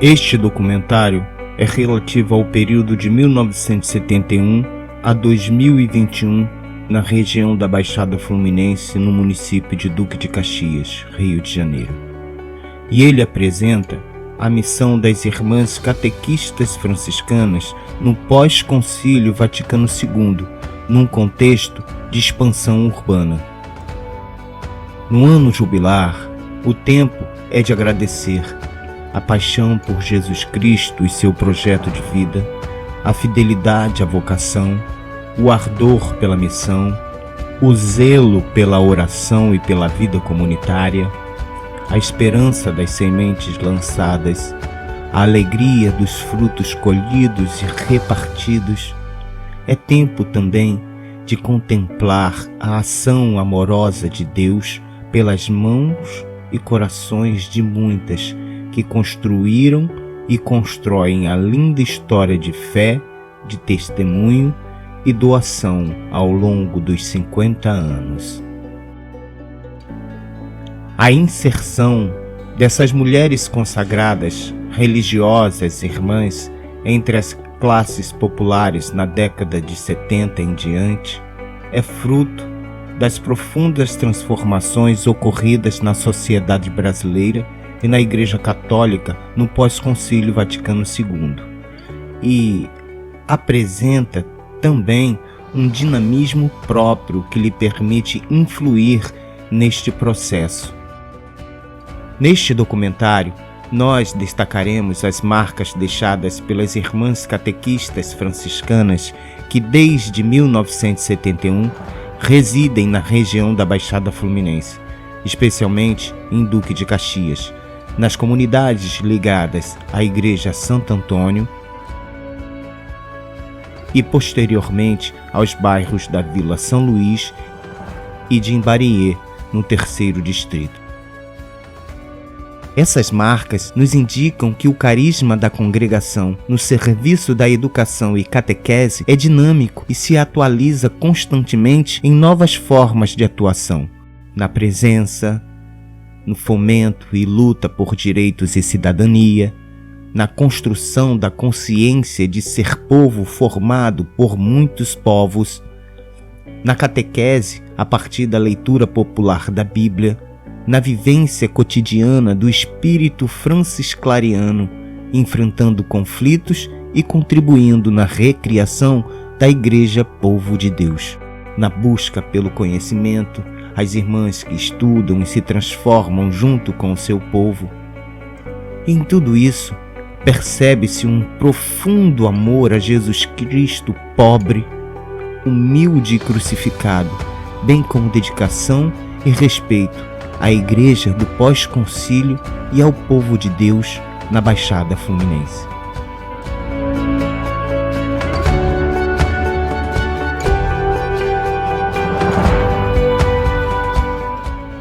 Este documentário é relativo ao período de 1971 a 2021 na região da Baixada Fluminense, no município de Duque de Caxias, Rio de Janeiro. E ele apresenta a missão das Irmãs Catequistas Franciscanas no pós-Concílio Vaticano II, num contexto de expansão urbana. No ano jubilar, o tempo é de agradecer a paixão por Jesus Cristo e seu projeto de vida, a fidelidade à vocação, o ardor pela missão, o zelo pela oração e pela vida comunitária, a esperança das sementes lançadas, a alegria dos frutos colhidos e repartidos. É tempo também de contemplar a ação amorosa de Deus pelas mãos e corações de muitas que construíram e constroem a linda história de fé, de testemunho e doação ao longo dos 50 anos. A inserção dessas mulheres consagradas, religiosas irmãs, entre as classes populares na década de 70 em diante, é fruto das profundas transformações ocorridas na sociedade brasileira e na Igreja Católica no pós-Concílio Vaticano II, e apresenta também um dinamismo próprio que lhe permite influir neste processo. Neste documentário, nós destacaremos as marcas deixadas pelas Irmãs Catequistas Franciscanas que desde 1971 residem na região da Baixada Fluminense, especialmente em Duque de Caxias, nas comunidades ligadas à Igreja Santo Antônio e posteriormente aos bairros da Vila São Luís e de Imbariê, no 3º distrito. Essas marcas nos indicam que o carisma da congregação no serviço da educação e catequese é dinâmico e se atualiza constantemente em novas formas de atuação, na presença, no fomento e luta por direitos e cidadania, na construção da consciência de ser povo formado por muitos povos, na catequese a partir da leitura popular da Bíblia, na vivência cotidiana do espírito francisclariano, enfrentando conflitos e contribuindo na recriação da Igreja Povo de Deus. Na busca pelo conhecimento, as irmãs que estudam e se transformam junto com o seu povo. Em tudo isso, percebe-se um profundo amor a Jesus Cristo pobre, humilde e crucificado, bem como dedicação e respeito à Igreja do pós-concílio e ao povo de Deus na Baixada Fluminense.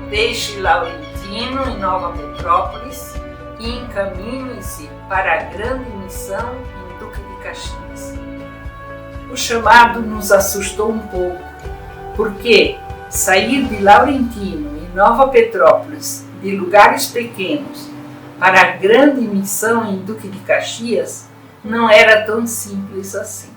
Deixe Laurentino em Nova Petrópolis e encaminhe-se para a grande missão em Duque de Caxias. O chamado nos assustou um pouco, porque sair de Laurentino e Nova Petrópolis, de lugares pequenos, para a grande missão em Duque de Caxias, não era tão simples assim.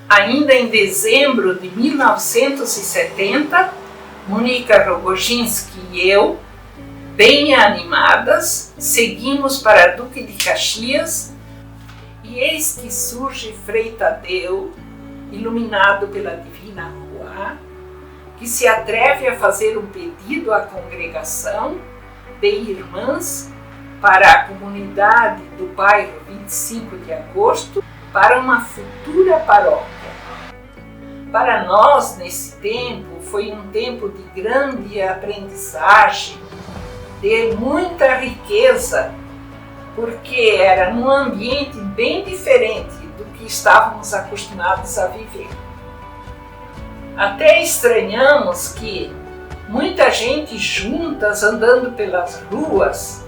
Ainda em dezembro de 1970, Mônica Rogozinski e eu, bem animadas, seguimos para Duque de Caxias e eis que surge Frei Tadeu, iluminado pela Divina Rua, que se atreve a fazer um pedido à congregação de irmãs para a comunidade do bairro 25 de agosto para uma futura paróquia. Para nós, nesse tempo, foi um tempo de grande aprendizagem, de muita riqueza, porque era num ambiente bem diferente do que estávamos acostumados a viver. Até estranhamos que muita gente juntas andando pelas ruas.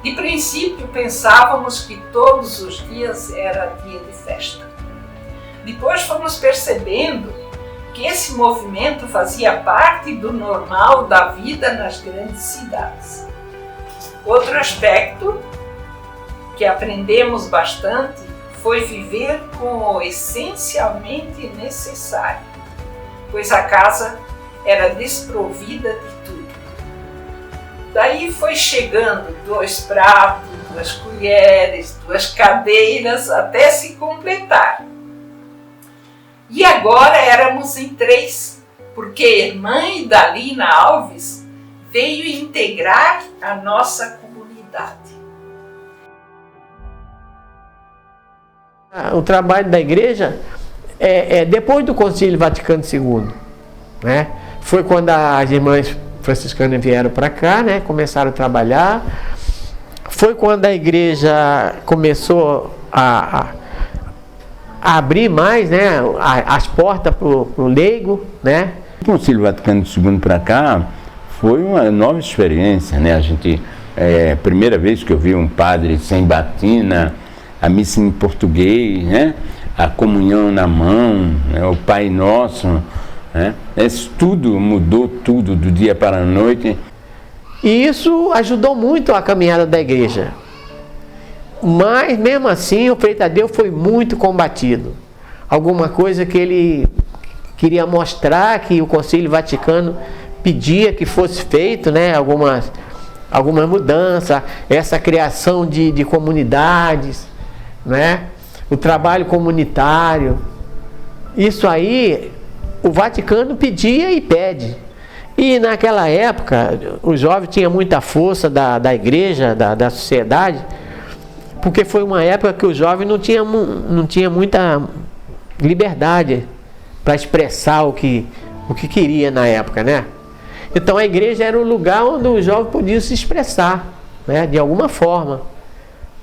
De princípio pensávamos que todos os dias era dia de festa. Depois fomos percebendo que esse movimento fazia parte do normal da vida nas grandes cidades. Outro aspecto que aprendemos bastante foi viver com o essencialmente necessário, pois a casa era desprovida de tudo. Daí foi chegando 2 pratos, 2 colheres, 2 cadeiras, até se completar. E agora éramos em 3, porque a irmã Idalina Alves veio integrar a nossa comunidade. O trabalho da igreja depois do Concílio Vaticano II, né? Foi quando as irmãs franciscanas vieram para cá, né? Começaram a trabalhar. Foi quando a igreja começou a abrir mais, né? As portas para o leigo, né? O Concílio Vaticano II para cá foi uma nova experiência, né? Primeira vez que eu vi um padre sem batina, a missa em português, né? A comunhão na mão, né? O Pai Nosso, né? Isso tudo mudou tudo do dia para a noite. E isso ajudou muito a caminhada da igreja. Mas mesmo assim o Frei Tadeu foi muito combatido. Alguma coisa que ele queria mostrar, que o Concílio Vaticano pedia que fosse feito, né? Algumas mudanças, essa criação de comunidades, né? O trabalho comunitário. Isso aí o Vaticano pedia e pede. E naquela época o jovem tinha muita força da igreja, da sociedade, porque foi uma época que o jovem não tinha muita liberdade para expressar o que queria na época, né? Então a igreja era o lugar onde o jovem podia se expressar, né? De alguma forma,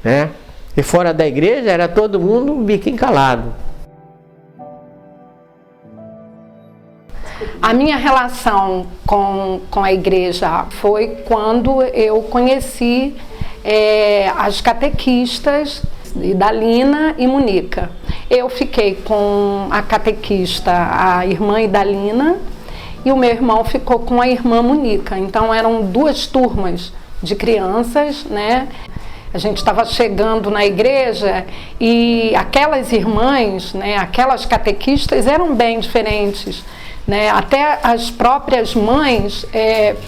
né? E fora da igreja era todo mundo biquinho calado. A minha relação com a igreja foi quando eu conheci as catequistas Idalina e Monica. Eu fiquei com a catequista, a irmã Idalina, e o meu irmão ficou com a irmã Monica. Então eram 2 turmas de crianças, né? A gente estava chegando na igreja e aquelas irmãs, né, aquelas catequistas eram bem diferentes, né? Até as próprias mães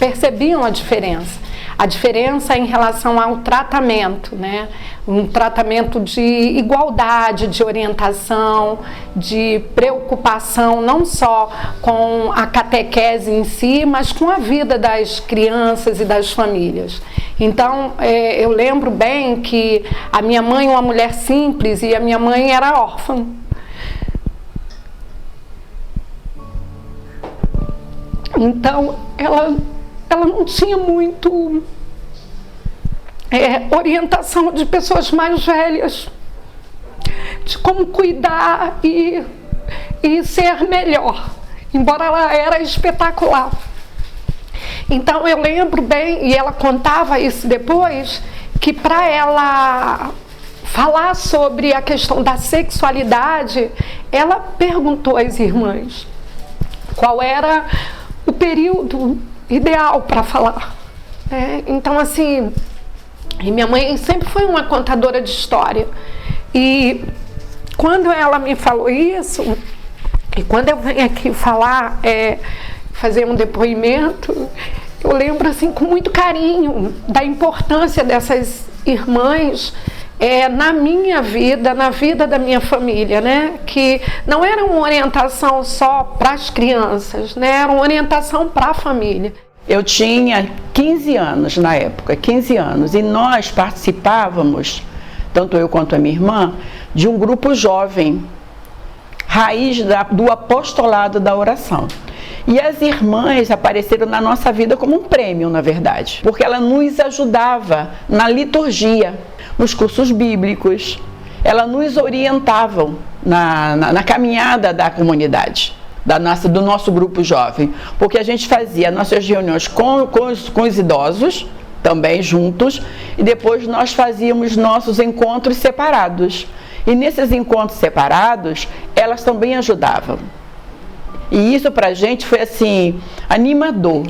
percebiam a diferença em relação ao tratamento, né? Um tratamento de igualdade, de orientação, de preocupação, não só com a catequese em si, mas com a vida das crianças e das famílias. Então, eu lembro bem que a minha mãe é uma mulher simples e a minha mãe era órfã. Então, ela não tinha muito orientação de pessoas mais velhas, de como cuidar e ser melhor, embora ela era espetacular. Então eu lembro bem, e ela contava isso depois, que para ela falar sobre a questão da sexualidade, ela perguntou às irmãs qual era o período ideal para falar. Então, assim, e minha mãe sempre foi uma contadora de história. E quando ela me falou isso, e quando eu venho aqui falar, fazer um depoimento, eu lembro assim com muito carinho da importância dessas irmãs na minha vida, na vida da minha família, né? Que não era uma orientação só para as crianças, né? Era uma orientação para a família. Eu tinha 15 anos na época, 15 anos, e nós participávamos, tanto eu quanto a minha irmã, de um grupo jovem, raiz do apostolado da oração. E as irmãs apareceram na nossa vida como um prêmio, na verdade, porque ela nos ajudava na liturgia, nos cursos bíblicos, elas nos orientavam na caminhada da comunidade. Do nosso grupo jovem, porque a gente fazia nossas reuniões com os idosos, também juntos, e depois nós fazíamos nossos encontros separados. E nesses encontros separados, elas também ajudavam. E isso pra gente foi assim, animador.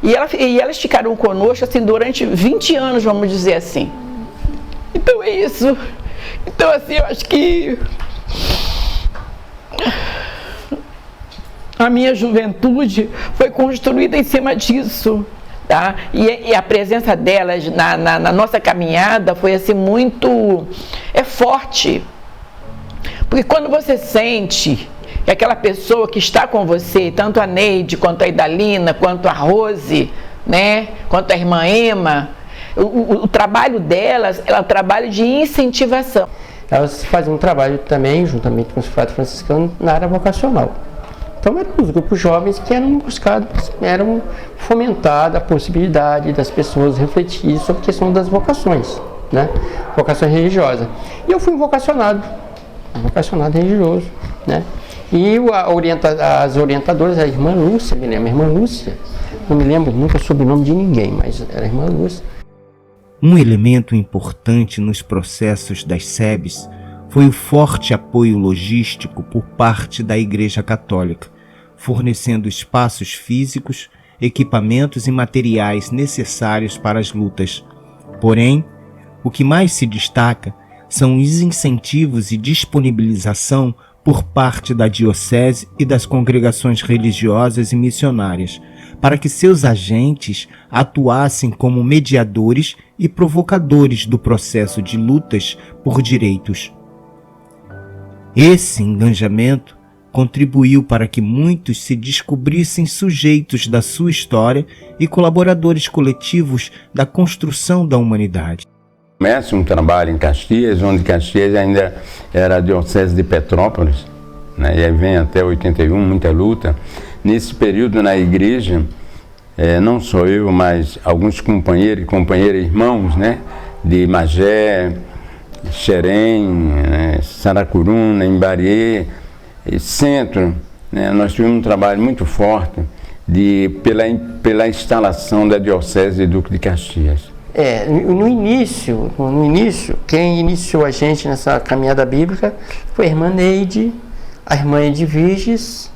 E elas ficaram conosco assim, durante 20 anos, vamos dizer assim. Então é isso. Então assim, eu acho que a minha juventude foi construída em cima disso, tá? E a presença delas na nossa caminhada foi assim muito forte. Porque quando você sente que aquela pessoa que está com você, tanto a Neide, quanto a Idalina, quanto a Rose, né, quanto a irmã Ema, o trabalho delas é um trabalho de incentivação. Elas fazem um trabalho também, juntamente com os frades franciscanos, na área vocacional. Então eram os grupos jovens que eram buscados, eram fomentada a possibilidade das pessoas refletirem sobre a questão das vocações, né? Vocação religiosa. E eu fui vocacionado religioso, né? E as orientadoras, a irmã Lúcia, me lembro, a irmã Lúcia, não me lembro nunca o sobrenome de ninguém, mas era a irmã Lúcia. Um elemento importante nos processos das SEBs foi o forte apoio logístico por parte da Igreja Católica, fornecendo espaços físicos, equipamentos e materiais necessários para as lutas. Porém, o que mais se destaca são os incentivos e disponibilização por parte da diocese e das congregações religiosas e missionárias, para que seus agentes atuassem como mediadores e provocadores do processo de lutas por direitos. Esse engajamento contribuiu para que muitos se descobrissem sujeitos da sua história e colaboradores coletivos da construção da humanidade. Começa um trabalho em Caxias, onde Caxias ainda era a diocese de Petrópolis, né? E aí vem até 81, muita luta. Nesse período na igreja, não só eu, mas alguns companheiros e companheiras, irmãos, né? De Magé, Xerém, né? Saracuruna, Imbariê, Centro, né? Nós tivemos um trabalho muito forte pela instalação da diocese de Duque de Caxias. No início, quem iniciou a gente nessa caminhada bíblica foi a irmã Neide, a irmã Edviges,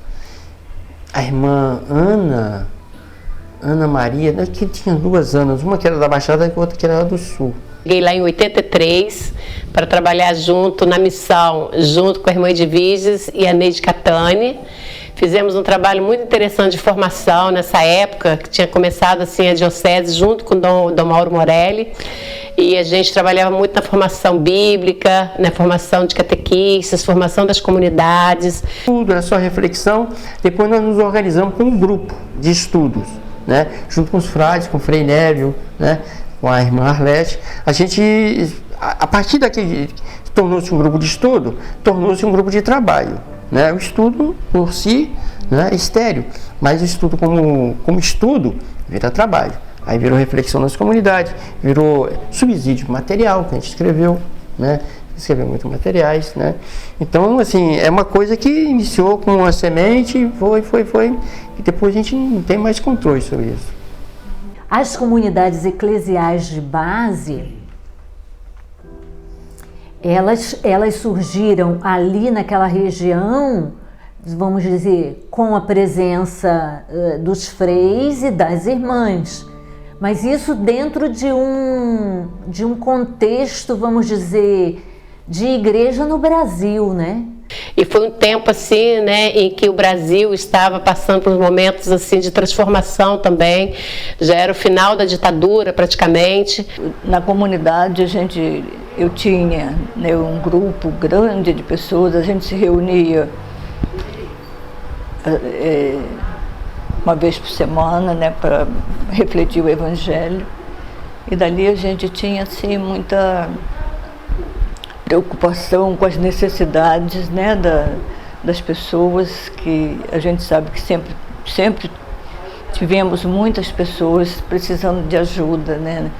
a irmã Ana Maria, que tinha 2 anos, uma que era da Baixada e outra que era do Sul. Cheguei lá em 83 para trabalhar junto na missão, junto com a irmã Edviges e a Neide Catani. Fizemos um trabalho muito interessante de formação nessa época, que tinha começado assim a diocese junto com o Dom Mauro Morelli. E a gente trabalhava muito na formação bíblica, na formação de catequistas, formação das comunidades. Tudo era só reflexão. Depois nós nos organizamos com um grupo de estudos, né? Junto com os frades, com o Frei Nélio, né? Com a irmã Arlete. A gente, a partir daquele, tornou-se um grupo de estudo, tornou-se um grupo de trabalho. Né? O estudo por si, né, é estéreo, mas o estudo como estudo vira trabalho. Aí virou reflexão nas comunidades, virou subsídio material que a gente escreveu, né? Escreveu muitos materiais, né? Então, assim, é uma coisa que iniciou com uma semente, foi, e depois a gente não tem mais controle sobre isso. As comunidades eclesiais de base, elas surgiram ali naquela região, vamos dizer, com a presença dos freis e das irmãs. Mas isso dentro de um contexto, vamos dizer, de igreja no Brasil, né? E foi um tempo assim, né, em que o Brasil estava passando por momentos assim de transformação também. Já era o final da ditadura praticamente. Na comunidade eu tinha, né, um grupo grande de pessoas, a gente se reunia uma vez por semana, né, para refletir o Evangelho. E dali a gente tinha assim muita preocupação com as necessidades, né, das pessoas, que a gente sabe que sempre tivemos muitas pessoas precisando de ajuda, né.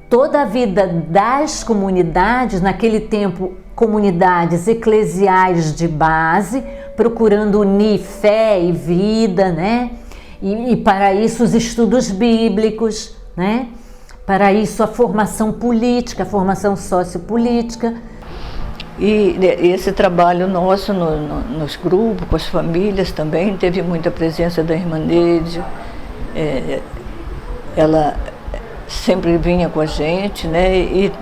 Toda a vida das comunidades, naquele tempo, comunidades eclesiais de base, procurando unir fé e vida, né? E para isso os estudos bíblicos, né? Para isso a formação política, a formação sociopolítica. E esse trabalho nosso nos grupos, com as famílias também, teve muita presença da irmã Neide. Ela sempre vinha com a gente, né?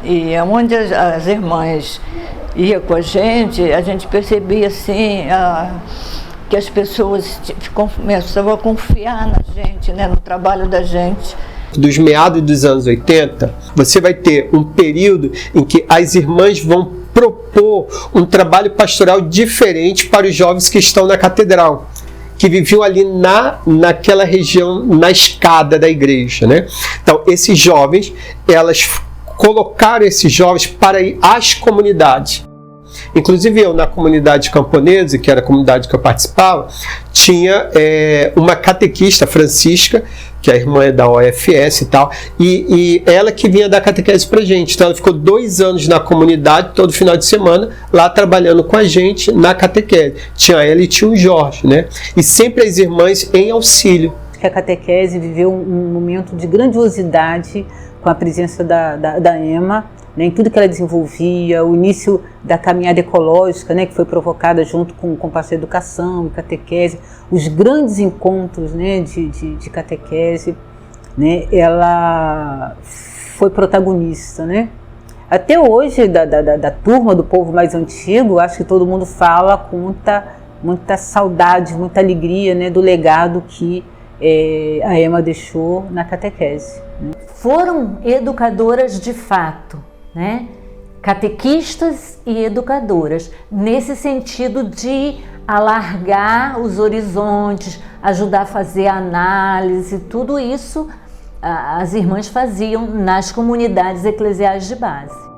E onde as irmãs iam com a gente percebia assim que as pessoas começavam a confiar na gente, né? No trabalho da gente. Dos meados dos anos 80, você vai ter um período em que as irmãs vão propor um trabalho pastoral diferente para os jovens que estão na catedral, que viviam ali naquela região, na escada da igreja, né? Então, esses jovens, elas colocaram esses jovens para ir às comunidades. Inclusive eu, na comunidade camponesa, que era a comunidade que eu participava, tinha uma catequista, Francisca, que a irmã é da OFS e tal, e ela que vinha dar catequese pra gente. Então ela ficou 2 anos na comunidade, todo final de semana, lá trabalhando com a gente na catequese. Tinha ela e tinha o Jorge, né? E sempre as irmãs em auxílio. A catequese viveu um momento de grandiosidade com a presença da Ema, né, em tudo que ela desenvolvia, o início da caminhada ecológica, né, que foi provocada junto com o Pasto de Educação e catequese, os grandes encontros, né, de catequese, né, ela foi protagonista, né. Até hoje, da turma do povo mais antigo, acho que todo mundo fala com muita saudade, muita alegria, né, do legado que a Ema deixou na catequese. Né. Foram educadoras de fato, né? Catequistas e educadoras, nesse sentido de alargar os horizontes, ajudar a fazer análise, tudo isso as irmãs faziam nas comunidades eclesiais de base.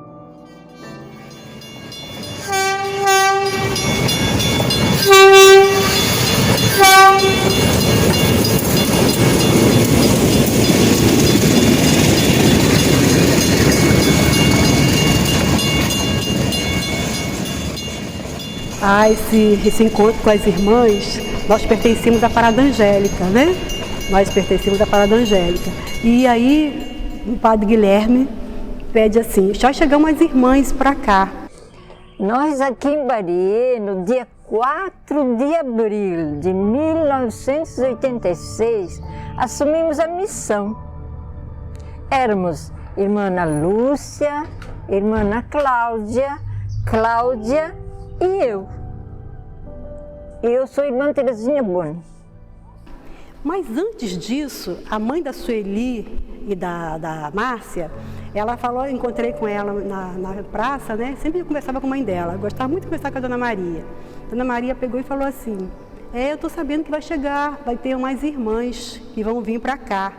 Esse encontro com as irmãs, nós pertencemos à Parada Angélica, né? Nós pertencemos à Parada Angélica. E aí, o padre Guilherme pede assim, já chegamos as irmãs para cá. Nós aqui em Bari, no dia 4 de abril de 1986, assumimos a missão. Éramos irmã Ana Lúcia, irmã Ana Cláudia e eu. Eu sou irmã Terezinha Boni. Mas antes disso, a mãe da Sueli e da Márcia, ela falou, eu encontrei com ela na praça, né? Sempre conversava com a mãe dela, gostava muito de conversar com a Dona Maria. A Dona Maria pegou e falou assim, eu estou sabendo que vai ter umas irmãs que vão vir para cá.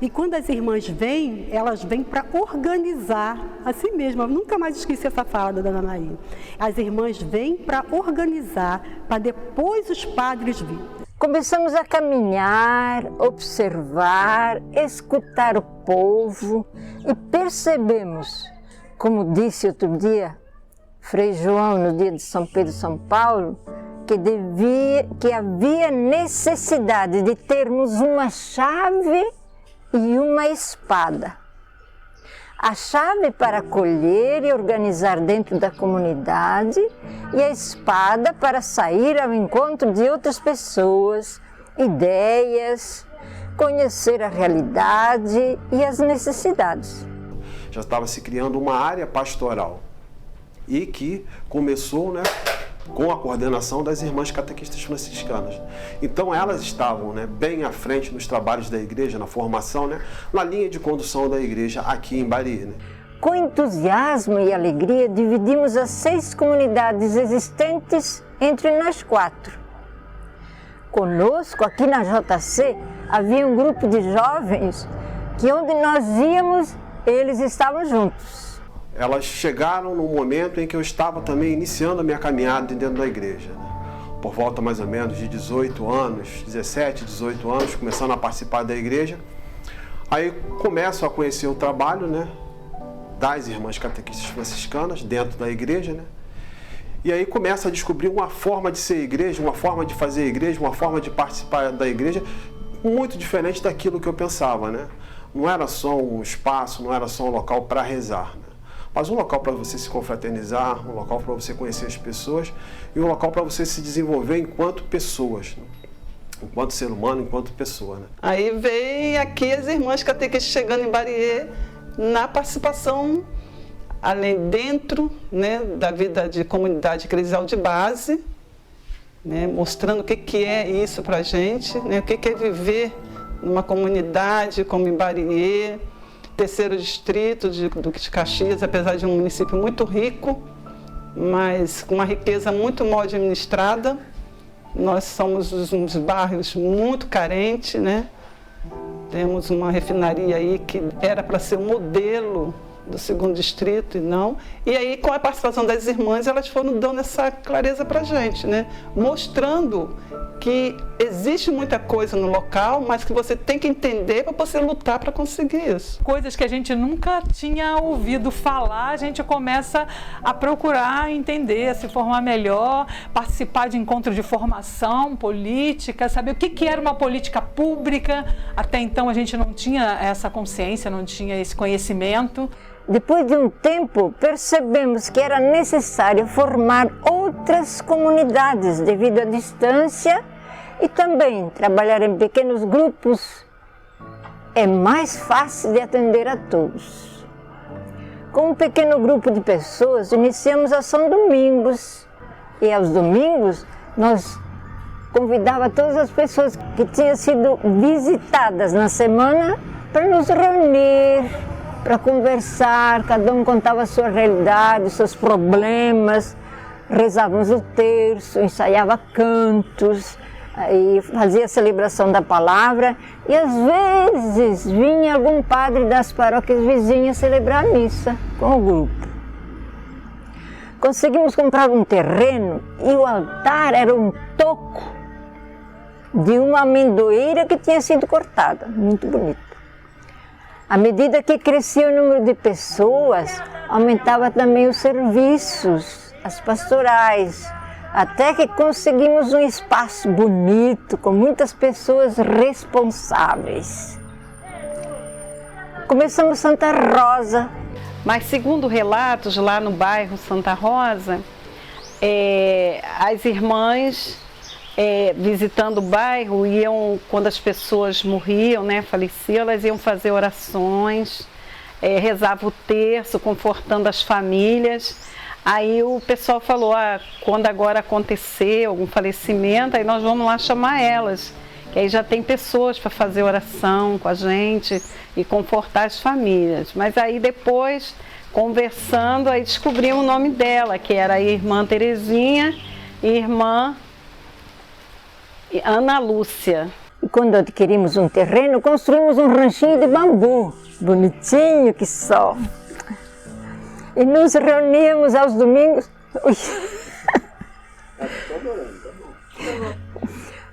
E quando as irmãs vêm, elas vêm para organizar, assim mesmo, eu nunca mais esqueci essa fala da Dona Maria. As irmãs vêm para organizar, para depois os padres virem. Começamos a caminhar, observar, escutar o povo e percebemos, como disse outro dia Frei João no dia de São Pedro e São Paulo, que havia necessidade de termos uma chave e uma espada. A chave para acolher e organizar dentro da comunidade e a espada para sair ao encontro de outras pessoas, ideias, conhecer a realidade e as necessidades. Já estava se criando uma área pastoral e que começou, né, com a coordenação das irmãs catequistas franciscanas. Então elas estavam, né, bem à frente nos trabalhos da igreja, na formação, né, na linha de condução da igreja aqui em Bari. Né. Com entusiasmo e alegria, dividimos as 6 comunidades existentes entre nós 4. Conosco, aqui na JC, havia um grupo de jovens que onde nós íamos, eles estavam juntos. Elas chegaram no momento em que eu estava também iniciando a minha caminhada dentro da igreja. Por volta mais ou menos de 18 anos, 17, 18 anos, começando a participar da igreja. Aí começo a conhecer o trabalho, né, das irmãs catequistas franciscanas dentro da igreja, né? E aí começo a descobrir uma forma de ser igreja, uma forma de fazer igreja, uma forma de participar da igreja muito diferente daquilo que eu pensava, né? Não era só um espaço, não era só um local para rezar, né? Mas um local para você se confraternizar, um local para você conhecer as pessoas e um local para você se desenvolver enquanto pessoas. enquanto ser humano, enquanto pessoa, né? Aí vem aqui as irmãs catequistas chegando em Bariê na participação, além dentro, né, da vida de comunidade eclesial de base, né, mostrando o que é isso para a gente, né, o que é viver numa comunidade como em Bariê, terceiro distrito de Duque de Caxias, apesar de um município muito rico, mas com uma riqueza muito mal administrada. Nós somos uns bairros muito carentes, né? Temos uma refinaria aí que era para ser um modelo do segundo distrito e não. E aí, com a participação das irmãs, elas foram dando essa clareza para a gente, né? Mostrando que existe muita coisa no local, mas que você tem que entender para você lutar para conseguir isso. Coisas que a gente nunca tinha ouvido falar, a gente começa a procurar entender, se formar melhor, participar de encontros de formação política, saber o que era uma política pública. Até então a gente não tinha essa consciência, não tinha esse conhecimento. Depois de um tempo, percebemos que era necessário formar outras comunidades devido à distância e também trabalhar em pequenos grupos. É mais fácil de atender a todos. Com um pequeno grupo de pessoas, iniciamos a São Domingos. E aos domingos, nós convidávamos todas as pessoas que tinham sido visitadas na semana para nos reunir, para conversar, cada um contava a sua realidade, os seus problemas, rezávamos o terço, ensaiava cantos, aí fazia a celebração da palavra e às vezes vinha algum padre das paróquias vizinhas celebrar a missa com o grupo. Conseguimos comprar um terreno e o altar era um toco de uma amendoeira que tinha sido cortada, muito bonito. À medida que crescia o número de pessoas, aumentava também os serviços, as pastorais, até que conseguimos um espaço bonito, com muitas pessoas responsáveis. Começamos Santa Rosa. Mas segundo relatos lá no bairro Santa Rosa, as irmãs visitando o bairro, quando as pessoas morriam, né, faleciam, elas iam fazer orações, rezavam o terço, confortando as famílias. Aí o pessoal falou, quando agora acontecer algum falecimento, aí nós vamos lá chamar elas, que aí já tem pessoas para fazer oração com a gente e confortar as famílias. Mas aí depois, conversando, aí descobrimos o nome dela, que era a irmã Terezinha e irmã Ana Lúcia. E quando adquirimos um terreno, construímos um ranchinho de bambu, bonitinho que só. E nos reuníamos aos domingos.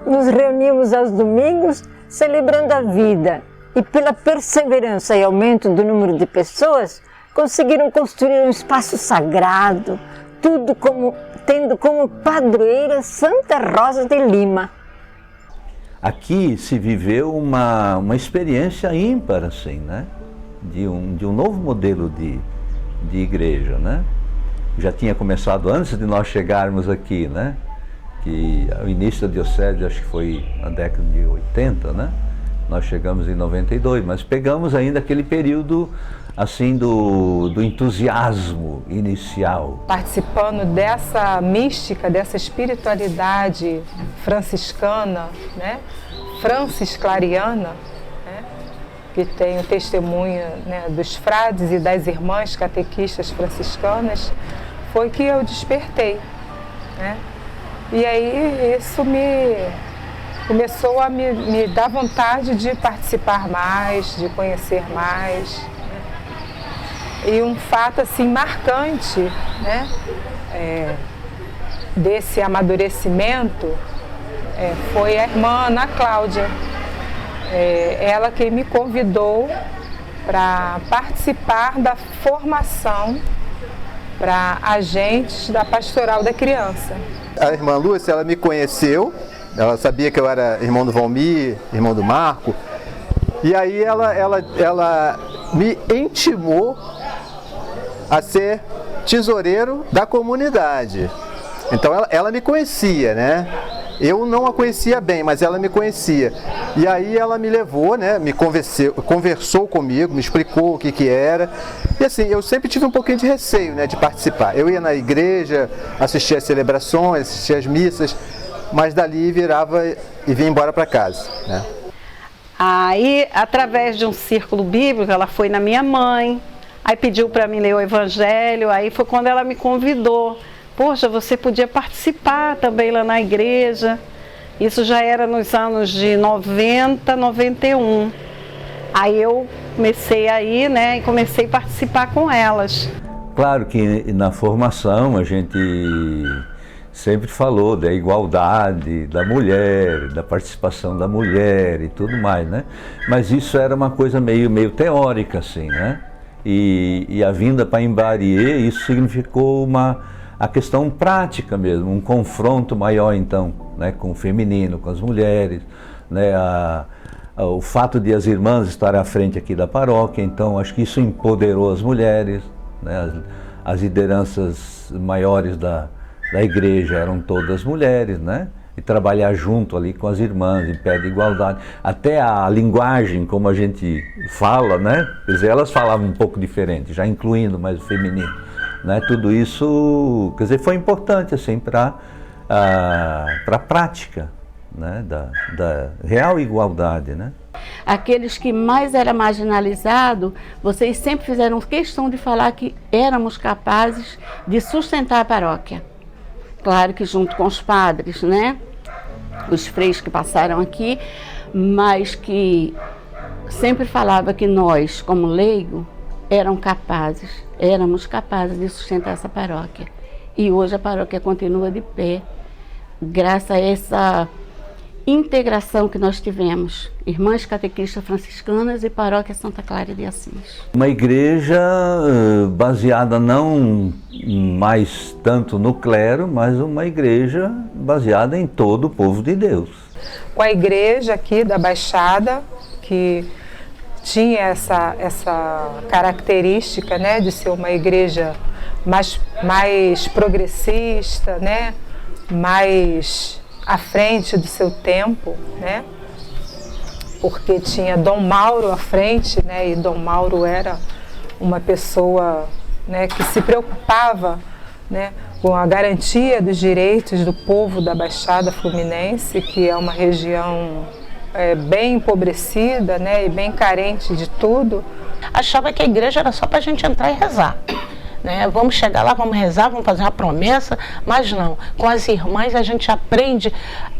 Nos reuníamos aos domingos, celebrando a vida. E pela perseverança e aumento do número de pessoas, conseguiram construir um espaço sagrado, tudo tendo como padroeira Santa Rosa de Lima. Aqui se viveu uma experiência ímpar, assim, né? De um novo modelo de igreja, né? Já tinha começado antes de nós chegarmos aqui, né? Que o início da diocese, acho que foi na década de 80, né? Nós chegamos em 92, mas pegamos ainda aquele período, assim, do entusiasmo inicial. Participando dessa mística, dessa espiritualidade franciscana, né? Francisclariana, né? Que tem o testemunho, né, dos frades e das irmãs catequistas franciscanas, foi que eu despertei, né? E aí isso começou a me dar vontade de participar mais, de conhecer mais. E um fato assim marcante, né, desse amadurecimento foi a irmã Ana Cláudia. Ela que me convidou para participar da formação para agentes da Pastoral da Criança. A irmã Lúcia, ela me conheceu, ela sabia que eu era irmão do Valmir, irmão do Marco, e aí ela me intimou a ser tesoureiro da comunidade. Então ela me conhecia, né? Eu não a conhecia bem, mas ela me conhecia. E aí ela me levou, né, me conversou comigo, me explicou o que era. E assim, eu sempre tive um pouquinho de receio, né, de participar. Eu ia na igreja, assistia às celebrações, assistia às missas, mas dali virava e vinha embora para casa, né. Aí, através de um círculo bíblico, ela foi na minha mãe, aí pediu para mim ler o Evangelho, aí foi quando ela me convidou. Poxa, você podia participar também lá na igreja. Isso já era nos anos de 90, 91. Aí eu comecei a ir, né, e comecei a participar com elas. Claro que na formação a gente sempre falou da igualdade da mulher, da participação da mulher e tudo mais, né? Mas isso era uma coisa meio teórica, assim, né? E a vinda para Imbariê, isso significou a questão prática mesmo, um confronto maior então, né, com o feminino, com as mulheres, né, o fato de as irmãs estarem à frente aqui da paróquia, então acho que isso empoderou as mulheres, né, as lideranças maiores da igreja eram todas mulheres, né, e trabalhar junto ali com as irmãs, em pé de igualdade, até a linguagem como a gente fala, né, quer dizer, elas falavam um pouco diferente, já incluindo mais o feminino. Né, tudo isso, quer dizer, foi importante assim, para a prática, né, da real igualdade. Né? Aqueles que mais eram marginalizados, vocês sempre fizeram questão de falar que éramos capazes de sustentar a paróquia. Claro que junto com os padres, né, os freios que passaram aqui, mas que sempre falava que nós, como leigo, éramos capazes de sustentar essa paróquia. E hoje a paróquia continua de pé, graças a essa integração que nós tivemos, Irmãs Catequistas Franciscanas e Paróquia Santa Clara de Assis. Uma igreja baseada não mais tanto no clero, mas uma igreja baseada em todo o povo de Deus. Com a igreja aqui da Baixada, que tinha essa característica, né, de ser uma igreja mais progressista, né, mais à frente do seu tempo, né, porque tinha Dom Mauro à frente, né, e Dom Mauro era uma pessoa, né, que se preocupava, né, com a garantia dos direitos do povo da Baixada Fluminense, que é uma região bem empobrecida, né, e bem carente de tudo. Achava que a igreja era só para a gente entrar e rezar. Né? Vamos chegar lá, vamos rezar, vamos fazer uma promessa, mas não. Com as irmãs a gente aprende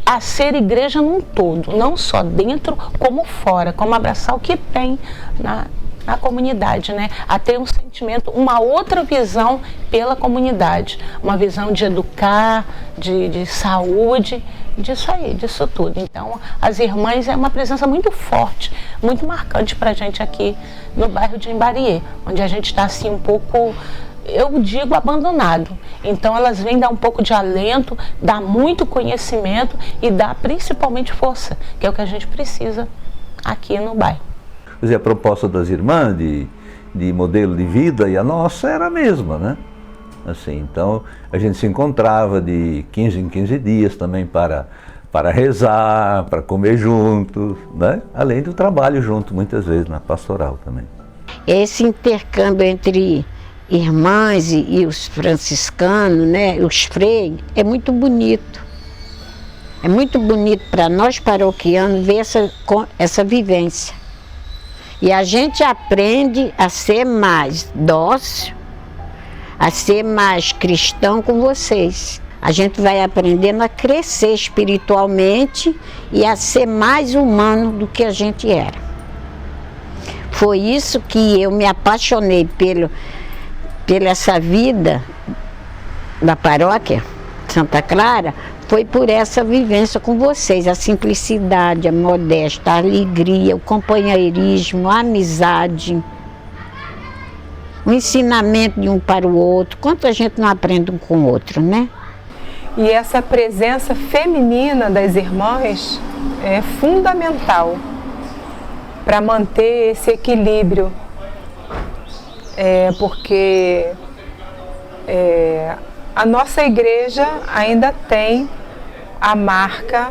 a ser igreja num todo, não só dentro como fora, como abraçar o que tem na comunidade, né? A ter um sentimento, uma outra visão pela comunidade, uma visão de educar, de saúde, disso aí, disso tudo. Então, as irmãs é uma presença muito forte, muito marcante para a gente aqui no bairro de Imbariê, onde a gente está assim um pouco, eu digo, abandonado. Então, elas vêm dar um pouco de alento, dar muito conhecimento e dar principalmente força, que é o que a gente precisa aqui no bairro. Quer dizer, a proposta das irmãs de modelo de vida e a nossa era a mesma, né? Assim, então, a gente se encontrava de 15 em 15 dias também para rezar, para comer juntos, né? Além do trabalho junto, muitas vezes, na pastoral também. Esse intercâmbio entre irmãs e os franciscanos, né, os freios, é muito bonito. É muito bonito para nós paroquianos ver essa vivência. E a gente aprende a ser mais dócil, a ser mais cristão com vocês. A gente vai aprendendo a crescer espiritualmente e a ser mais humano do que a gente era. Foi isso que eu me apaixonei pela essa vida da paróquia Santa Clara, foi por essa vivência com vocês, a simplicidade, a modéstia, a alegria, o companheirismo, a amizade, o ensinamento de um para o outro. Quanto a gente não aprende um com o outro, né? E essa presença feminina das irmãs é fundamental para manter esse equilíbrio, porque a nossa igreja ainda tem a marca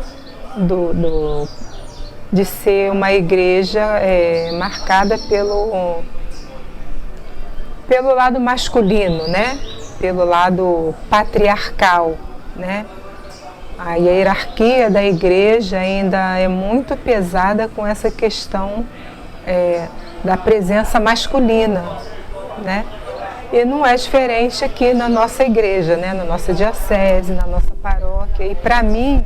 de ser uma igreja marcada pelo lado masculino, né? Pelo lado patriarcal, né? A hierarquia da igreja ainda é muito pesada com essa questão da presença masculina, né? E não é diferente aqui na nossa igreja, né? Na nossa diocese, na nossa paróquia. E para mim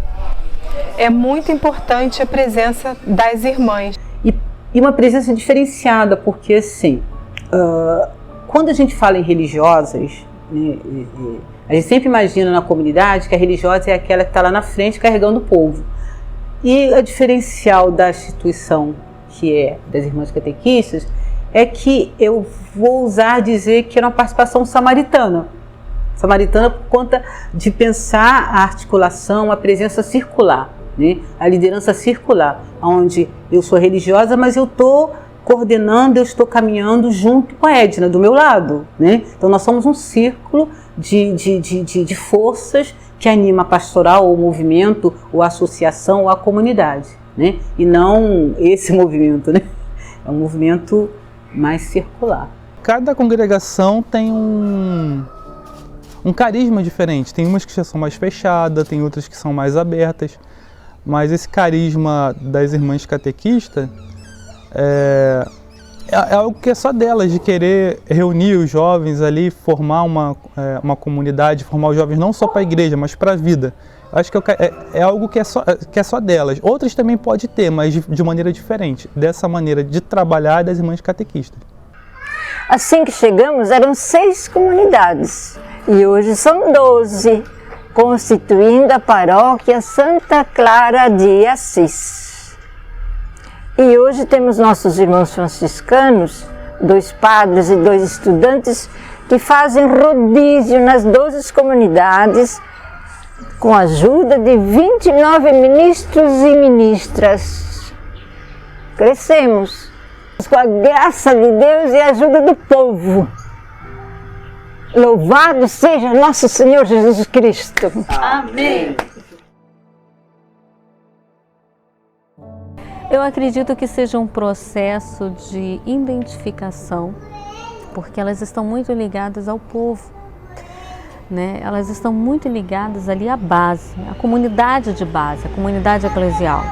é muito importante a presença das irmãs. E uma presença diferenciada, porque assim, quando a gente fala em religiosas, né, a gente sempre imagina na comunidade que a religiosa é aquela que está lá na frente carregando o povo. E o diferencial da instituição, que é das Irmãs Catequistas, é que eu vou ousar dizer que era uma participação samaritana. Samaritana por conta de pensar a articulação, a presença circular, né? A liderança circular, onde eu sou religiosa, mas eu estou coordenando, eu estou caminhando junto com a Edna, do meu lado, né? Então nós somos um círculo de forças que anima a pastoral, ou o movimento, ou a associação, ou a comunidade, né? E não esse movimento, né? É um movimento mais circular. Cada congregação tem um carisma diferente. Tem umas que já são mais fechadas, tem outras que são mais abertas. Mas esse carisma das irmãs catequistas é algo que é só delas, de querer reunir os jovens ali, formar uma comunidade, formar os jovens não só para a igreja, mas para a vida. Acho que é algo que é só delas. Outras também pode ter, mas de maneira diferente. Dessa maneira de trabalhar das irmãs catequistas. Assim que chegamos, eram 6 comunidades. E hoje são 12, constituindo a paróquia Santa Clara de Assis. E hoje temos nossos irmãos franciscanos, 2 padres e 2 estudantes, que fazem rodízio nas 12 comunidades, com a ajuda de 29 ministros e ministras. Crescemos com a graça de Deus e a ajuda do povo. Louvado seja nosso Senhor Jesus Cristo. Amém. Eu acredito que seja um processo de identificação, porque elas estão muito ligadas ao povo, né? Elas estão muito ligadas ali à base, à comunidade de base, à comunidade eclesial,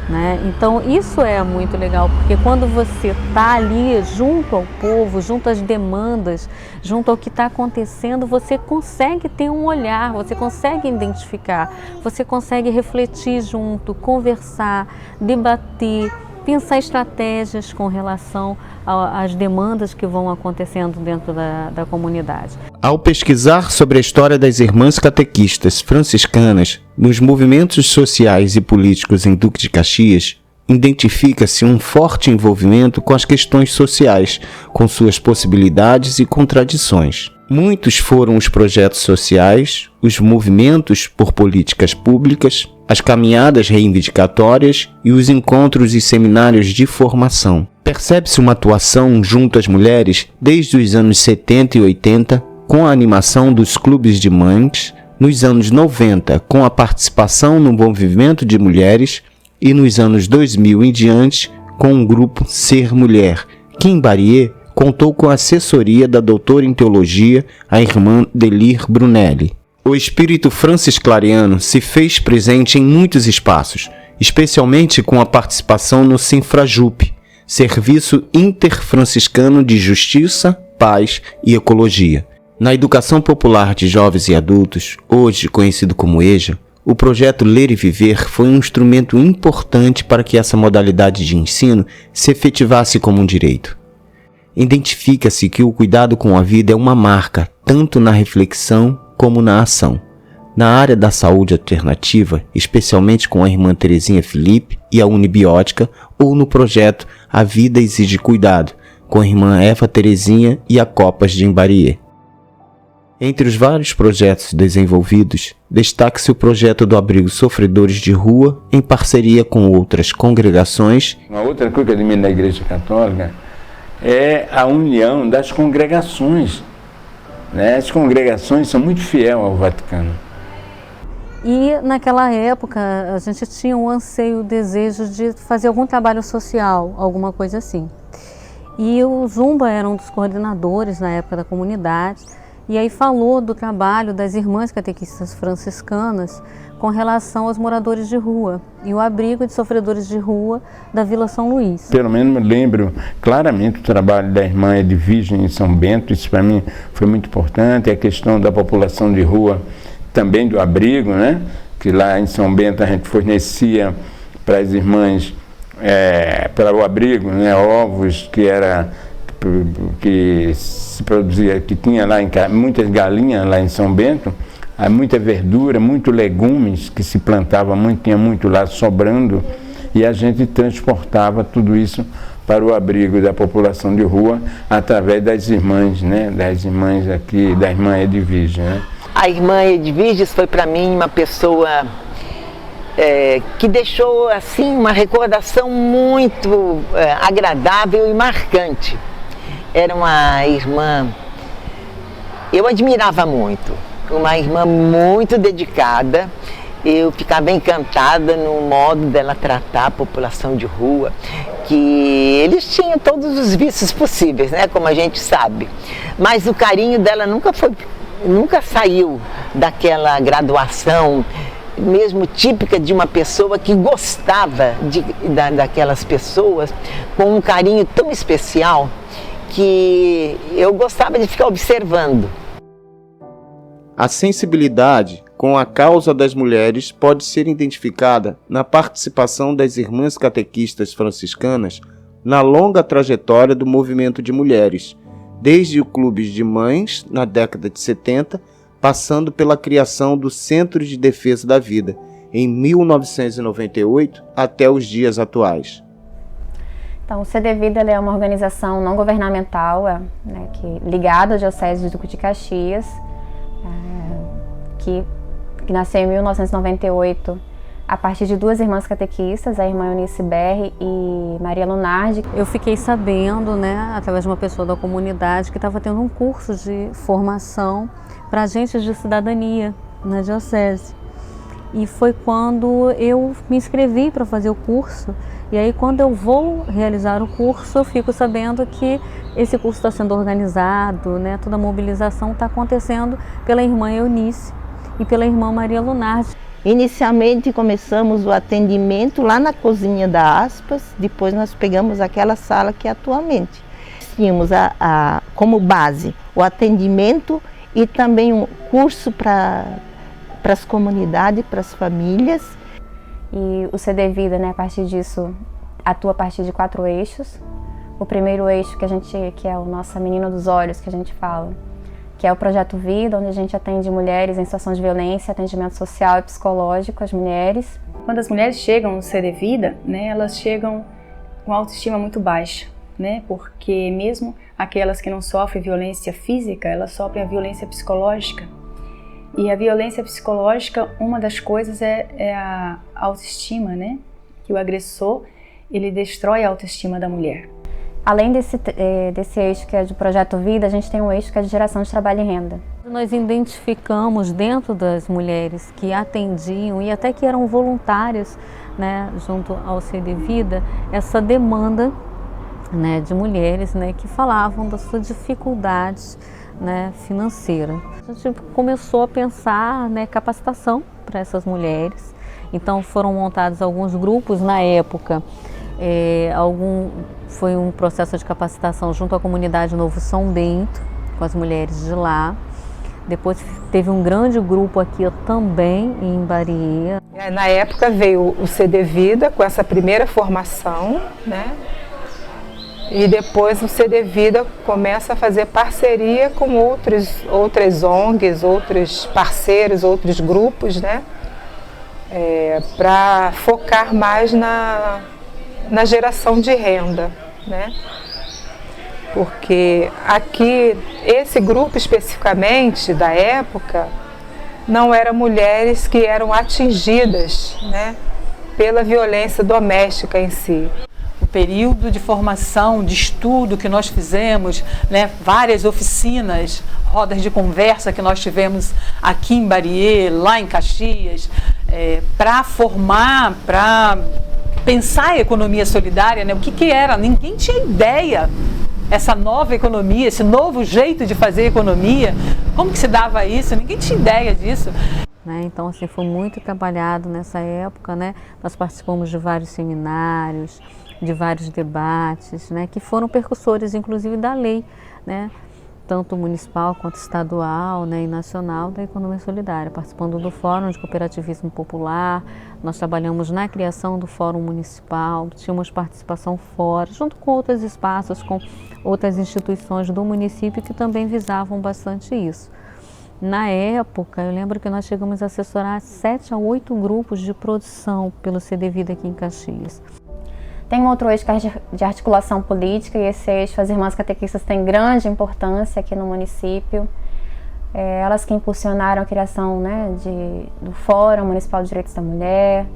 né? Então isso é muito legal, porque quando você está ali junto ao povo, junto às demandas, junto ao que está acontecendo, você consegue ter um olhar, você consegue identificar, você consegue refletir junto, conversar, debater, pensar estratégias com relação às demandas que vão acontecendo dentro da comunidade. Ao pesquisar sobre a história das irmãs catequistas franciscanas nos movimentos sociais e políticos em Duque de Caxias, identifica-se um forte envolvimento com as questões sociais, com suas possibilidades e contradições. Muitos foram os projetos sociais, os movimentos por políticas públicas, as caminhadas reivindicatórias e os encontros e seminários de formação. Percebe-se uma atuação junto às mulheres desde os anos 70 e 80, com a animação dos clubes de mães, nos anos 90, com a participação no movimento de mulheres, e nos anos 2000 em diante, com o grupo Ser Mulher, que em Bariê contou com a assessoria da doutora em teologia, a irmã Delir Brunelli. O espírito francisclariano se fez presente em muitos espaços, especialmente com a participação no Sinfrajup, Serviço Interfranciscano de Justiça, Paz e Ecologia. Na educação popular de jovens e adultos, hoje conhecido como EJA, o projeto Ler e Viver foi um instrumento importante para que essa modalidade de ensino se efetivasse como um direito. Identifica-se que o cuidado com a vida é uma marca, tanto na reflexão como na ação. Na área da saúde alternativa, especialmente com a irmã Terezinha Felipe e a Unibiótica, ou no projeto A Vida Exige Cuidado, com a irmã Eva Terezinha e a Copas de Imbariê. Entre os vários projetos desenvolvidos, destaca-se o projeto do Abrigo Sofredores de Rua, em parceria com outras congregações. Uma outra coisa que eu admiro na Igreja Católica é a união das congregações, né? As congregações são muito fiéis ao Vaticano. E naquela época a gente tinha um anseio, o desejo de fazer algum trabalho social, alguma coisa assim. E o Zumba era um dos coordenadores na época da comunidade, e aí falou do trabalho das irmãs catequistas franciscanas com relação aos moradores de rua e o abrigo de sofredores de rua da Vila São Luís. Pelo menos me lembro claramente do trabalho da irmã Edvige em São Bento, isso para mim foi muito importante, a questão da população de rua, também do abrigo, né? Que lá em São Bento a gente fornecia para as irmãs, para o abrigo, né? Ovos que se produzia, que tinha lá muitas galinhas lá em São Bento, muita verdura, muito legumes que se plantava muito, tinha muito lá sobrando, e a gente transportava tudo isso para o abrigo da população de rua através das irmãs, né? Das irmãs aqui, da irmã Edvige, né? A irmã Edviges foi para mim uma pessoa que deixou assim uma recordação muito agradável e marcante. Era uma irmã, eu admirava muito, uma irmã muito dedicada. Eu ficava encantada no modo dela tratar a população de rua, que eles tinham todos os vícios possíveis, né, como a gente sabe. Mas o carinho dela nunca saiu daquela graduação, mesmo típica de uma pessoa que gostava daquelas pessoas, com um carinho tão especial que eu gostava de ficar observando. A sensibilidade com a causa das mulheres pode ser identificada na participação das irmãs catequistas franciscanas na longa trajetória do movimento de mulheres, desde o Clube de Mães, na década de 70, passando pela criação do Centro de Defesa da Vida, em 1998, até os dias atuais. Então, o CD Vida é uma organização não governamental, ligada à Diocese de Duque de Caxias, que nasceu em 1998 a partir de duas irmãs catequistas, a irmã Eunice Berri e Maria Lunardi. Eu fiquei sabendo, através de uma pessoa da comunidade, que estava tendo um curso de formação para agentes de cidadania na Diocese. E foi quando eu me inscrevi para fazer o curso. E aí, quando eu vou realizar o curso, eu fico sabendo que esse curso está sendo organizado, toda a mobilização está acontecendo pela irmã Eunice e pela irmã Maria Lunardi. Inicialmente começamos o atendimento lá na cozinha da Aspas, depois nós pegamos aquela sala que atualmente. Tínhamos como base o atendimento e também um curso para as comunidades, para as famílias. E o CD Vida, a partir disso, atua a partir de 4 eixos. O primeiro eixo que é o Nossa Menina dos Olhos, que a gente fala, que é o Projeto Vida, onde a gente atende mulheres em situação de violência, atendimento social e psicológico às mulheres. Quando as mulheres chegam no CD Vida, elas chegam com autoestima muito baixa, porque mesmo aquelas que não sofrem violência física, elas sofrem a violência psicológica. E a violência psicológica, uma das coisas é a autoestima, que o agressor, ele destrói a autoestima da mulher. Além desse eixo que é do Projeto Vida, a gente tem um eixo que é de geração de trabalho e renda. Nós identificamos dentro das mulheres que atendiam e até que eram voluntárias, junto ao CD Vida, essa demanda, de mulheres, que falavam das suas dificuldades, financeira. A gente começou a pensar, capacitação para essas mulheres. Então foram montados alguns grupos na época. Foi um processo de capacitação junto à comunidade Novo São Bento, com as mulheres de lá. Depois teve um grande grupo aqui também em Baria. Na época veio o CD Vida com essa primeira formação, e depois o CD Vida começa a fazer parceria com outras ONGs, outros parceiros, outros grupos, para focar mais na geração de renda, Porque aqui, esse grupo especificamente da época, não eram mulheres que eram atingidas, pela violência doméstica em si. período de formação, de estudo que nós fizemos, né, várias oficinas, rodas de conversa que nós tivemos aqui em Bariê, lá em Caxias, para formar, para pensar a economia solidária, né, o que era, ninguém tinha ideia. Essa nova economia, esse novo jeito de fazer economia, como que se dava isso? Ninguém tinha ideia disso. Então, assim, foi muito trabalhado nessa época, né? Nós participamos de vários seminários, de vários debates, né? Que foram percussores, inclusive, da lei, né? Tanto municipal quanto estadual, né? E nacional da economia solidária, participando do Fórum de Cooperativismo Popular. Nós trabalhamos na criação do Fórum Municipal, tínhamos participação fora, junto com outros espaços, com outras instituições do município que também visavam bastante isso. Na época, eu lembro que nós chegamos a assessorar 7 a 8 grupos de produção pelo CD Vida aqui em Caxias. Tem um outro eixo que é de articulação política, e esse eixo, as irmãs catequistas têm grande importância aqui no município. Elas que impulsionaram a criação, né, do Fórum Municipal de Direitos da Mulher,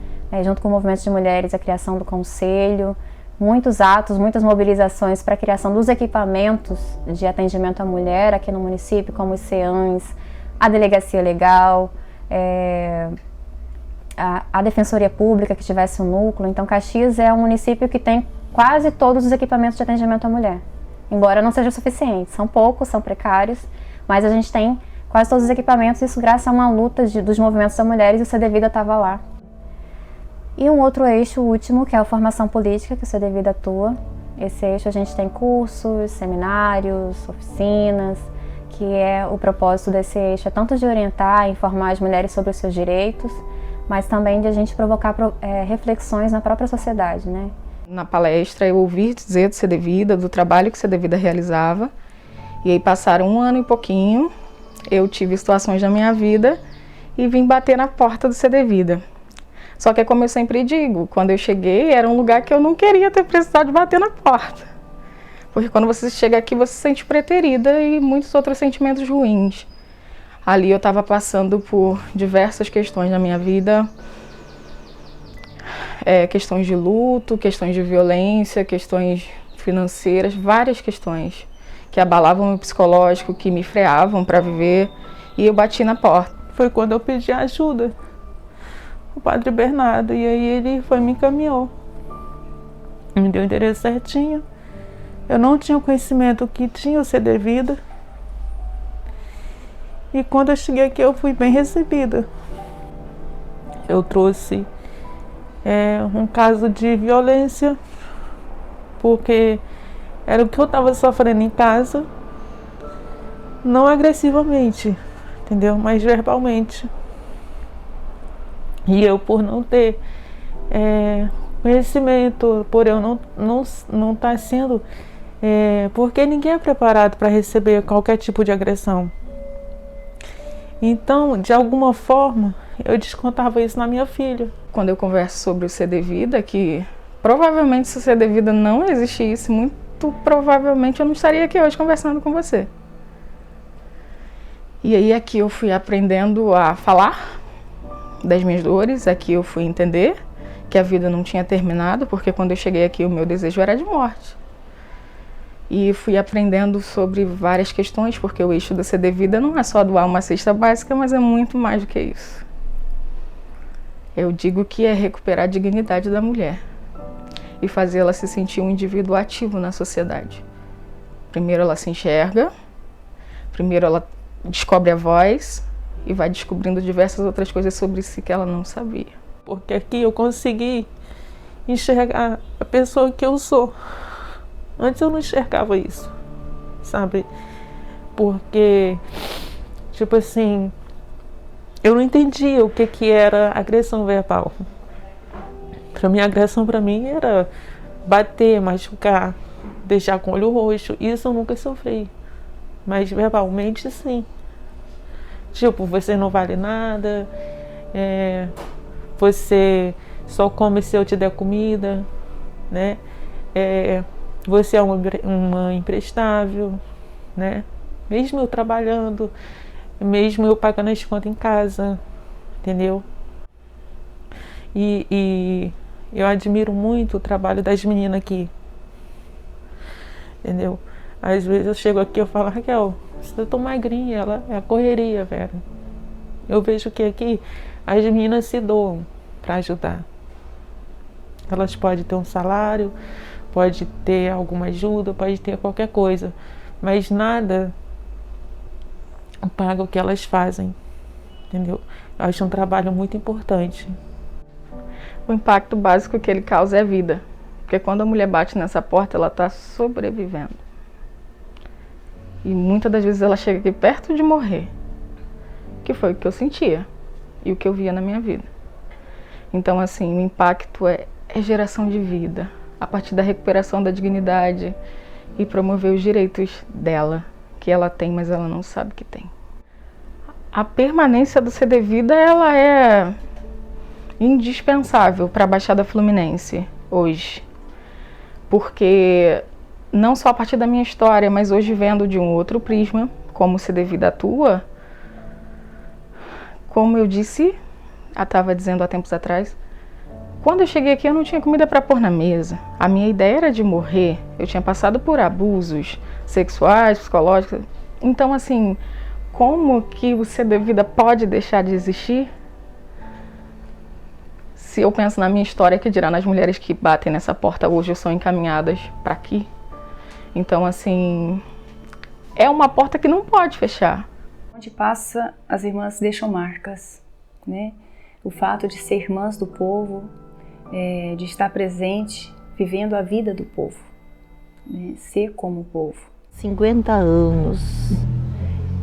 junto com o movimento de mulheres, a criação do Conselho, muitos atos, muitas mobilizações para a criação dos equipamentos de atendimento à mulher aqui no município, como os CEANs, a Delegacia Legal, a Defensoria Pública que tivesse um núcleo. Então, Caxias é um município que tem quase todos os equipamentos de atendimento à mulher, embora não seja o suficiente. São poucos, são precários, mas a gente tem quase todos os equipamentos, isso graças a uma luta dos movimentos das mulheres, e o CD Vida estava lá. E um outro eixo, último, que é a formação política, que o CD Vida atua. Esse eixo a gente tem cursos, seminários, oficinas, que é o propósito desse eixo, é tanto de orientar, informar as mulheres sobre os seus direitos, mas também de a gente provocar reflexões na própria sociedade, né? Na palestra eu ouvi dizer do CD Vida, do trabalho que o CD Vida realizava, e aí passaram 1 ano e pouquinho, eu tive situações na minha vida e vim bater na porta do CD Vida. Só que é como eu sempre digo, quando eu cheguei era um lugar que eu não queria ter precisado de bater na porta. Porque quando você chega aqui você se sente preterida e muitos outros sentimentos ruins. Ali eu estava passando por diversas questões na minha vida, questões de luto, questões de violência, questões financeiras, várias questões que abalavam o meu psicológico, que me freavam para viver, e eu bati na porta. Foi quando eu pedi ajuda, o Padre Bernardo, e aí ele foi me encaminhou, me deu o endereço certinho. Eu não tinha conhecimento que tinha o CD Vida, e quando eu cheguei aqui eu fui bem recebida. Eu trouxe um caso de violência, porque era o que eu estava sofrendo em casa, não agressivamente, entendeu? Mas verbalmente. E eu, por não ter conhecimento, por eu não estar sendo... porque ninguém é preparado para receber qualquer tipo de agressão. Então, de alguma forma, eu descontava isso na minha filha. Quando eu converso sobre o CD Vida, que provavelmente se o CD Vida não existisse, muito provavelmente eu não estaria aqui hoje conversando com você. E aí aqui eu fui aprendendo a falar das minhas dores, aqui eu fui entender que a vida não tinha terminado, porque quando eu cheguei aqui o meu desejo era de morte. E fui aprendendo sobre várias questões, porque o eixo do CD Vida não é só doar uma cesta básica, mas é muito mais do que isso. Eu digo que é recuperar a dignidade da mulher e fazê-la se sentir um indivíduo ativo na sociedade. Primeiro ela se enxerga, primeiro ela descobre a voz e vai descobrindo diversas outras coisas sobre si que ela não sabia. Porque aqui eu consegui enxergar a pessoa que eu sou. Antes eu não enxergava isso, sabe? Porque, tipo assim, eu não entendia o que era agressão verbal. Pra mim, agressão pra mim era bater, machucar, deixar com o olho roxo. Isso eu nunca sofri. Mas verbalmente, sim. Tipo, você não vale nada, você só come se eu te der comida, né? Você é uma imprestável, né? Mesmo eu trabalhando, mesmo eu pagando as contas em casa, entendeu? E Eu admiro muito o trabalho das meninas aqui. Entendeu? Às vezes eu chego aqui e falo, Raquel, você tá magrinha, ela é a correria, velho. Eu vejo que aqui as meninas se doam para ajudar. Elas podem ter um salário, pode ter alguma ajuda, pode ter qualquer coisa, mas nada paga o que elas fazem, entendeu? Eu acho um trabalho muito importante. O impacto básico que ele causa é a vida, porque quando a mulher bate nessa porta, ela está sobrevivendo. E muitas das vezes ela chega aqui perto de morrer, que foi o que eu sentia e o que eu via na minha vida. Então, assim, o impacto é geração de vida, a partir da recuperação da dignidade e promover os direitos dela, que ela tem, mas ela não sabe que tem. A permanência do CD Vida, ela é indispensável para a Baixada Fluminense hoje, porque não só a partir da minha história, mas hoje vendo de um outro prisma, como o CD Vida atua, como eu disse, eu estava dizendo há tempos atrás, quando eu cheguei aqui eu não tinha comida para pôr na mesa. A minha ideia era de morrer. Eu tinha passado por abusos sexuais, psicológicos. Então, assim, como que o CD Vida pode deixar de existir? Se eu penso na minha história, que dirá nas mulheres que batem nessa porta hoje são encaminhadas para aqui. Então, assim, é uma porta que não pode fechar. Onde passa, as irmãs deixam marcas, né? O fato de ser irmãs do povo, de estar presente, vivendo a vida do povo, né? Ser como o povo. 50 anos,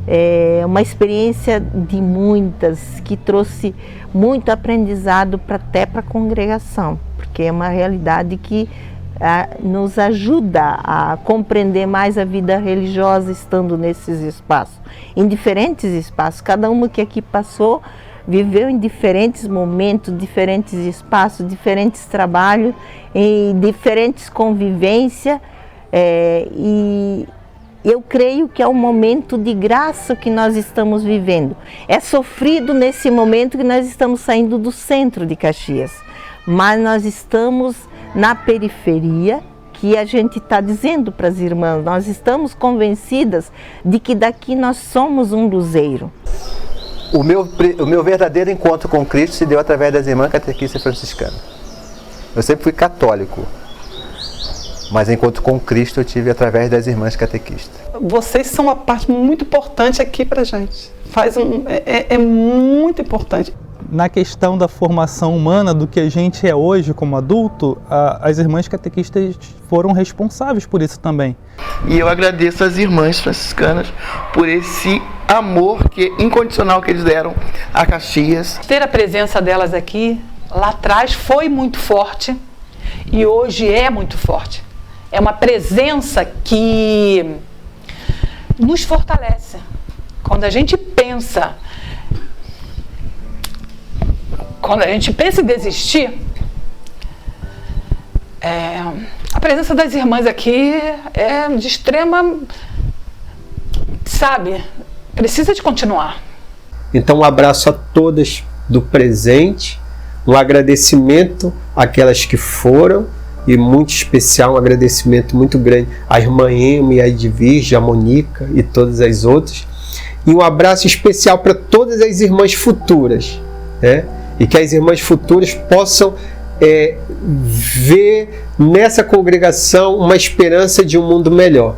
é uma experiência de muitas, que trouxe muito aprendizado até para a congregação, porque é uma realidade que nos ajuda a compreender mais a vida religiosa estando nesses espaços, em diferentes espaços. Cada uma que aqui passou viveu em diferentes momentos, diferentes espaços, diferentes trabalhos, em diferentes convivências, e eu creio que é um momento de graça que nós estamos vivendo. É sofrido nesse momento que nós estamos saindo do centro de Caxias, mas nós estamos na periferia, que a gente está dizendo para as irmãs, nós estamos convencidas de que daqui nós somos um luzeiro. O meu verdadeiro encontro com Cristo se deu através das irmãs catequistas franciscanas. Eu sempre fui católico, mas encontro com Cristo eu tive através das irmãs catequistas. Vocês são uma parte muito importante aqui para a gente. É muito importante. Na questão da formação humana, do que a gente é hoje como adulto, as irmãs catequistas foram responsáveis por isso também. E eu agradeço às irmãs franciscanas por esse amor incondicional que eles deram a Caxias. Ter a presença delas aqui, lá atrás, foi muito forte e hoje é muito forte. É uma presença que nos fortalece. Quando a gente pensa em desistir, a presença das irmãs aqui é de extrema, sabe, precisa de continuar. Então, um abraço a todas do presente, um agradecimento àquelas que foram, e muito especial, um agradecimento muito grande à irmã Ema e à Edvige, à Mônica e todas as outras, e um abraço especial para todas as irmãs futuras, né? E que as irmãs futuras possam ver nessa congregação uma esperança de um mundo melhor.